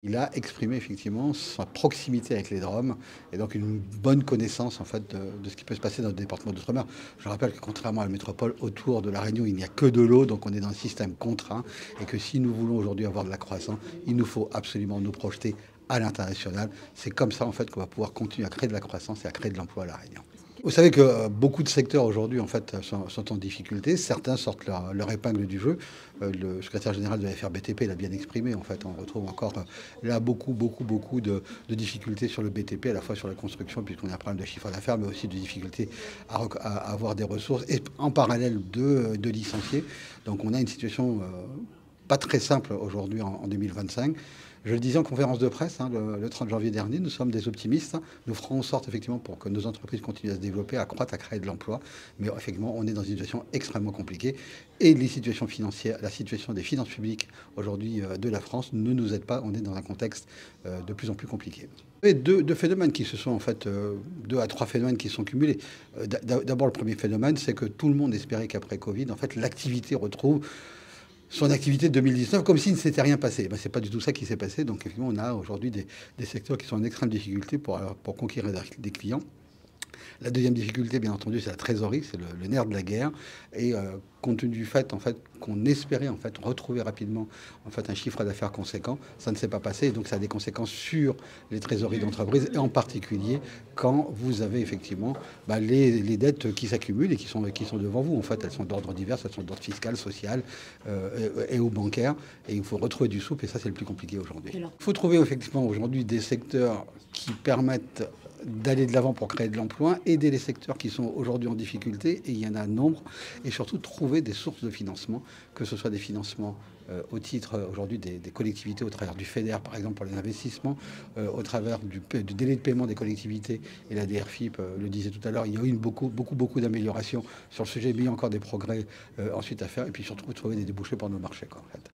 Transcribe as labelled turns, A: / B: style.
A: Il a exprimé effectivement sa proximité avec les Drômes et donc une bonne connaissance en fait de ce qui peut se passer dans le département d'outre-mer. Je rappelle que contrairement à la métropole, autour de la Réunion, il n'y a que de l'eau, donc on est dans un système contraint et que si nous voulons aujourd'hui avoir de la croissance, il nous faut absolument nous projeter à l'international. C'est comme ça en fait qu'on va pouvoir continuer à créer de la croissance et à créer de l'emploi à la Réunion. Vous savez que beaucoup de secteurs aujourd'hui en fait sont en difficulté. Certains sortent leur épingle du jeu. Le secrétaire général de la FRBTP l'a bien exprimé. En fait, on retrouve encore là beaucoup de difficultés sur le BTP, à la fois sur la construction, puisqu'on a un problème de chiffre d'affaires, mais aussi de difficultés à avoir des ressources et en parallèle de licenciés. Donc on a une situation pas très simple aujourd'hui en 2025. Je le disais en conférence de presse le 30 janvier dernier, nous sommes des optimistes. Nous ferons en sorte effectivement pour que nos entreprises continuent à se développer, à croître, à créer de l'emploi. Mais effectivement, on est dans une situation extrêmement compliquée. Et les situations financières, la situation des finances publiques aujourd'hui de la France ne nous aide pas. On est dans un contexte de plus en plus compliqué. Et deux phénomènes qui se sont en fait, deux à trois phénomènes qui sont cumulés. D'abord, le premier phénomène, c'est que tout le monde espérait qu'après Covid, en fait, l'activité retrouve son activité de 2019 comme s'il ne s'était rien passé. Ben, ce n'est pas du tout ça qui s'est passé. Donc effectivement, on a aujourd'hui des secteurs qui sont en extrême difficulté pour conquérir des clients. La deuxième difficulté, bien entendu, c'est la trésorerie, c'est le nerf de la guerre. Et compte tenu du fait, en fait, qu'on espérait en fait retrouver rapidement en fait un chiffre d'affaires conséquent, ça ne s'est pas passé. Et donc ça a des conséquences sur les trésoreries d'entreprise et en particulier quand vous avez effectivement les dettes qui s'accumulent et qui sont devant vous. En fait, elles sont d'ordre divers, elles sont d'ordre fiscal, social et ou bancaire. Et il faut retrouver du souple et ça, c'est le plus compliqué aujourd'hui. Il faut trouver effectivement aujourd'hui des secteurs qui permettent d'aller de l'avant pour créer de l'emploi, aider les secteurs qui sont aujourd'hui en difficulté, et il y en a un nombre, et surtout trouver des sources de financement, que ce soit des financements au titre aujourd'hui des collectivités, au travers du FEDER par exemple pour les investissements, au travers du délai de paiement des collectivités, et la DRFIP le disait tout à l'heure, il y a eu beaucoup d'améliorations sur le sujet, mais il y a encore des progrès ensuite à faire, et puis surtout trouver des débouchés pour nos marchés, quoi, en fait.